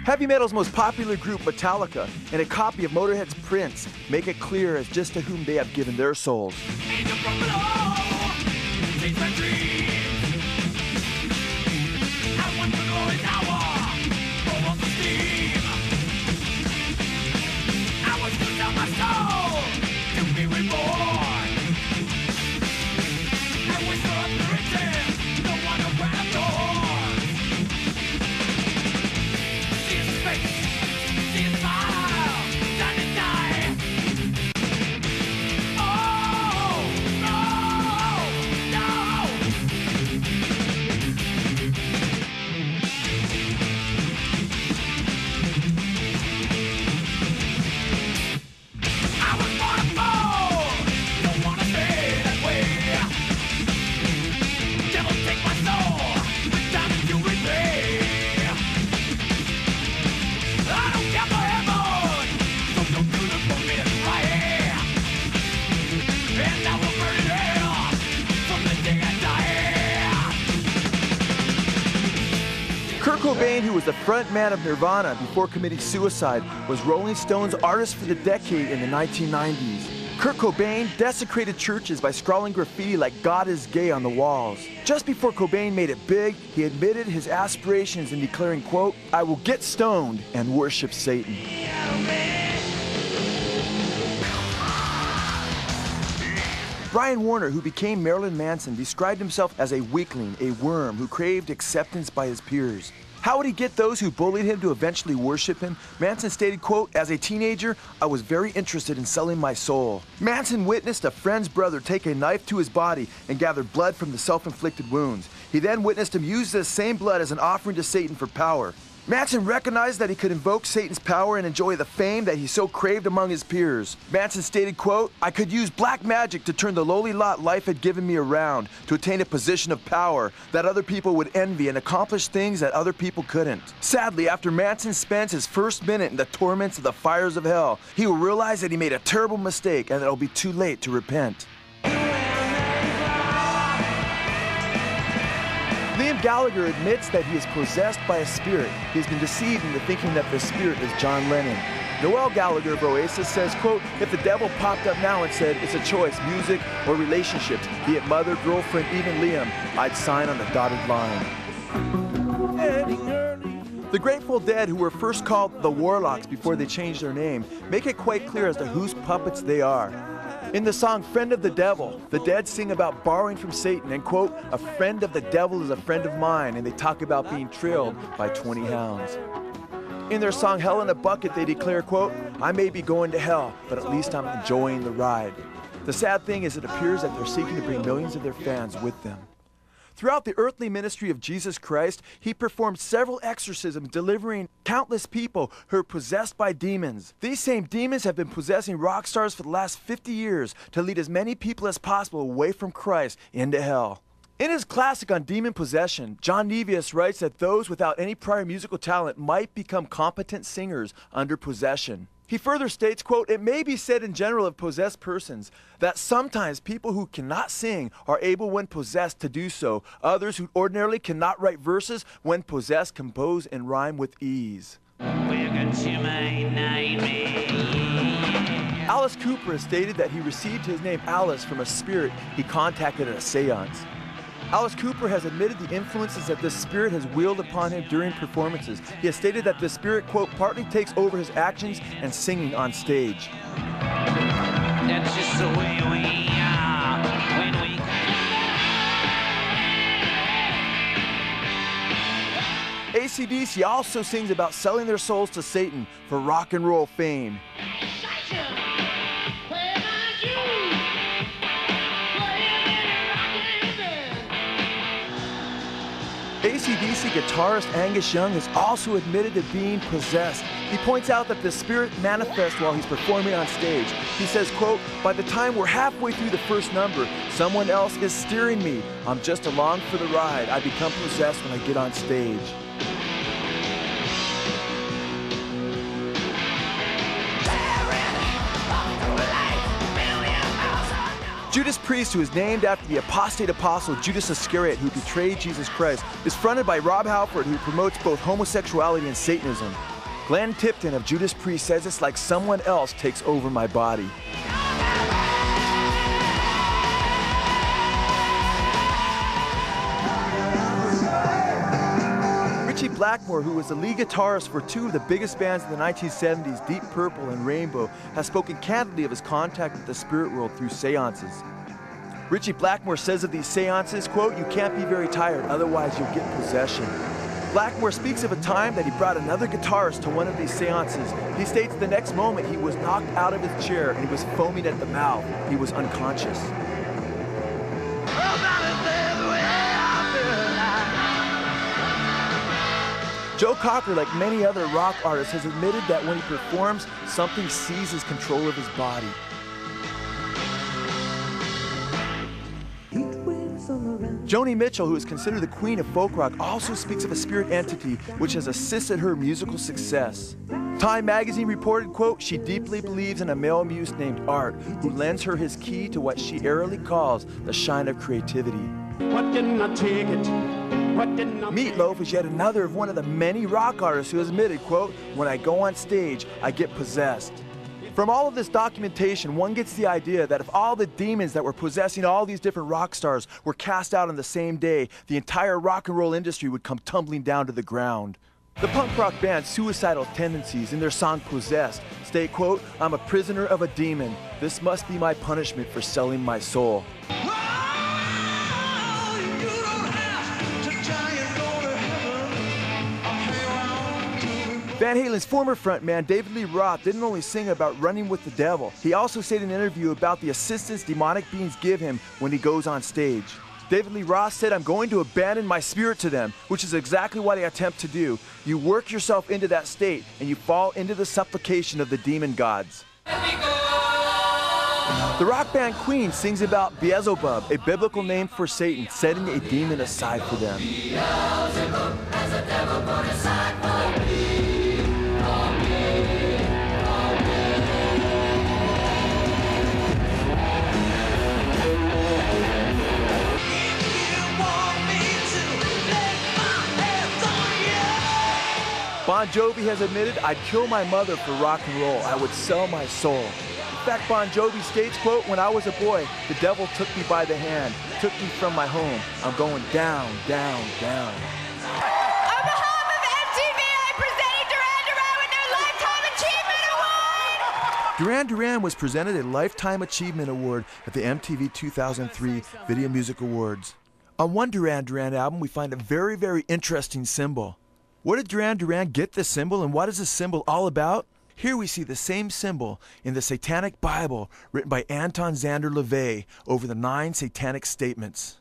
Heavy metal's most popular group, Metallica, and a copy of Motorhead's Prince make it clear as just to whom they have given their souls. Kurt Cobain, who was the front man of Nirvana before committing suicide, was Rolling Stone's Artist for the Decade in the 1990s. Kurt Cobain desecrated churches by scrawling graffiti like "God is gay" on the walls. Just before Cobain made it big, he admitted his aspirations in declaring, quote, "I will get stoned and worship Satan." Brian Warner, who became Marilyn Manson, described himself as a weakling, a worm who craved acceptance by his peers. How would he get those who bullied him to eventually worship him? Manson stated, quote, "As a teenager, I was very interested in selling my soul." Manson witnessed a friend's brother take a knife to his body and gather blood from the self-inflicted wounds. He then witnessed him use this same blood as an offering to Satan for power. Manson recognized that he could invoke Satan's power and enjoy the fame that he so craved among his peers. Manson stated, quote, "I could use black magic to turn the lowly lot life had given me around, to attain a position of power that other people would envy and accomplish things that other people couldn't." Sadly, after Manson spends his first minute in the torments of the fires of hell, he will realize that he made a terrible mistake and that it'll be too late to repent. Liam Gallagher admits that he is possessed by a spirit. He has been deceived into thinking that the spirit is John Lennon. Noel Gallagher of Oasis says, quote, "If the devil popped up now and said, it's a choice, music or relationships, be it mother, girlfriend, even Liam, I'd sign on the dotted line." The Grateful Dead, who were first called the Warlocks before they changed their name, make it quite clear as to whose puppets they are. In the song Friend of the Devil, the Dead sing about borrowing from Satan and, quote, "A friend of the devil is a friend of mine," and they talk about being trailed by 20 hounds. In their song Hell in a Bucket, they declare, quote, "I may be going to hell, but at least I'm enjoying the ride." The sad thing is it appears that they're seeking to bring millions of their fans with them. Throughout the earthly ministry of Jesus Christ, he performed several exorcisms, delivering countless people who are possessed by demons. These same demons have been possessing rock stars for the last 50 years to lead as many people as possible away from Christ into hell. In his classic on demon possession, John Nevius writes that those without any prior musical talent might become competent singers under possession. He further states, quote, "It may be said in general of possessed persons that sometimes people who cannot sing are able when possessed to do so. Others who ordinarily cannot write verses when possessed compose and rhyme with ease." Alice Cooper has stated that he received his name Alice from a spirit he contacted at a seance. Alice Cooper has admitted the influences that this spirit has wielded upon him during performances. He has stated that this spirit, quote, "partly takes over his actions and singing on stage." That's just the way we are when we... AC/DC also sings about selling their souls to Satan for rock and roll fame. AC/DC guitarist Angus Young has also admitted to being possessed. He points out that the spirit manifests while he's performing on stage. He says, quote, "By the time we're halfway through the first number, someone else is steering me. I'm just along for the ride. I become possessed when I get on stage." Judas Priest, who is named after the apostate apostle Judas Iscariot, who betrayed Jesus Christ, is fronted by Rob Halford, who promotes both homosexuality and Satanism. Glenn Tipton of Judas Priest says it's like someone else takes over my body. Ritchie Blackmore, who was the lead guitarist for two of the biggest bands in the 1970s, Deep Purple and Rainbow, has spoken candidly of his contact with the spirit world through seances. Ritchie Blackmore says of these seances, quote, "You can't be very tired, otherwise you'll get possession." Blackmore speaks of a time that he brought another guitarist to one of these seances. He states the next moment he was knocked out of his chair and he was foaming at the mouth. He was unconscious. Joe Cocker, like many other rock artists, has admitted that when he performs, something seizes control of his body. Joni Mitchell, who is considered the queen of folk rock, also speaks of a spirit entity which has assisted her musical success. Time magazine reported, quote, "She deeply believes in a male muse named Art, who lends her his key to what she airily calls the shine of creativity." What didn't I take it? What didn't I Meatloaf is yet another of one of the many rock artists who has admitted, quote, "When I go on stage, I get possessed." From all of this documentation, one gets the idea that if all the demons that were possessing all these different rock stars were cast out on the same day, the entire rock and roll industry would come tumbling down to the ground. The punk rock band Suicidal Tendencies, in their song Possessed, state, quote, "I'm a prisoner of a demon. This must be my punishment for selling my soul." Van Halen's former frontman David Lee Roth didn't only sing about running with the devil, he also said in an interview about the assistance demonic beings give him when he goes on stage. David Lee Roth said, "I'm going to abandon my spirit to them," which is exactly what I attempt to do. You work yourself into that state and you fall into the supplication of the demon gods. The rock band Queen sings about Beelzebub, a biblical name for Satan, setting a demon aside for them. Bon Jovi has admitted, "I'd kill my mother for rock and roll. I would sell my soul." In fact, Bon Jovi states, quote, "When I was a boy, the devil took me by the hand, took me from my home. I'm going down, down, down." On behalf of MTV, I presented Duran Duran with their Lifetime Achievement Award! Duran Duran was presented a Lifetime Achievement Award at the MTV 2003 Video Music Awards. On one Duran Duran album, we find a very, very interesting symbol. Where did Duran Duran get this symbol, and what is this symbol all about? Here we see the same symbol in the Satanic Bible written by Anton Szandor LaVey over the 9 satanic statements.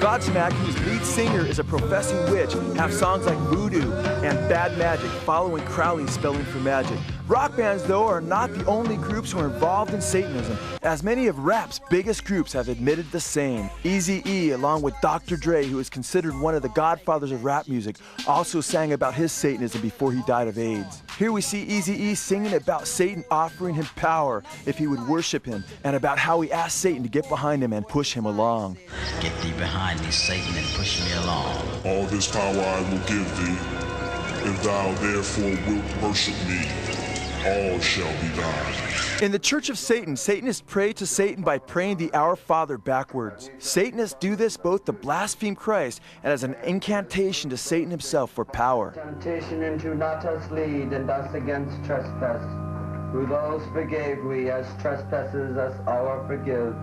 Godsmack, whose lead singer is a professing witch, have songs like Voodoo and Bad Magic, following Crowley's spelling for magic. Rock bands, though, are not the only groups who are involved in Satanism, as many of rap's biggest groups have admitted the same. Eazy-E, along with Dr. Dre, who is considered one of the godfathers of rap music, also sang about his Satanism before he died of AIDS. Here we see Eazy-E singing about Satan offering him power if he would worship him, and about how he asked Satan to get behind him and push him along. Get thee behind me, Satan, and push me along. All this power I will give thee, if thou therefore wilt worship me, all shall be thine. In the Church of Satan, Satanists pray to Satan by praying the Our Father backwards. Satanists do this both to blaspheme Christ and as an incantation to Satan himself for power. Temptation into not us lead, and us against trespass. Who those forgave we, as trespasses us our forgive.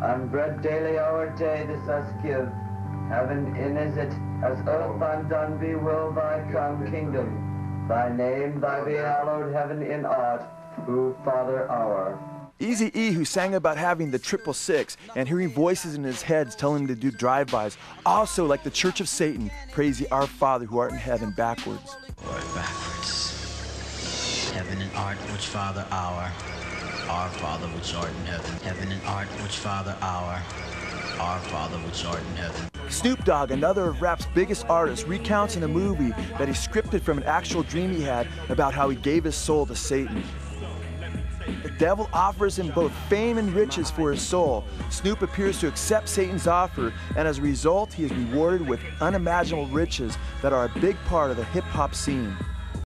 And bread daily our day this us give. Heaven in is it, as earth undone be will thy come kingdom. Thy name, thy be hallowed, heaven in art, who Father our. Eazy-E, who sang about having the 666 and hearing voices in his head telling him to do drive-bys, also, like the Church of Satan, prays the Our Father who art in heaven backwards. Backwards. Heaven and art, which Father our Father which art in heaven. Heaven and art, which Father our Father which art in heaven. Snoop Dogg, another of rap's biggest artists, recounts in a movie that he scripted from an actual dream he had about how he gave his soul to Satan. The devil offers him both fame and riches for his soul. Snoop appears to accept Satan's offer, and as a result, he is rewarded with unimaginable riches that are a big part of the hip-hop scene.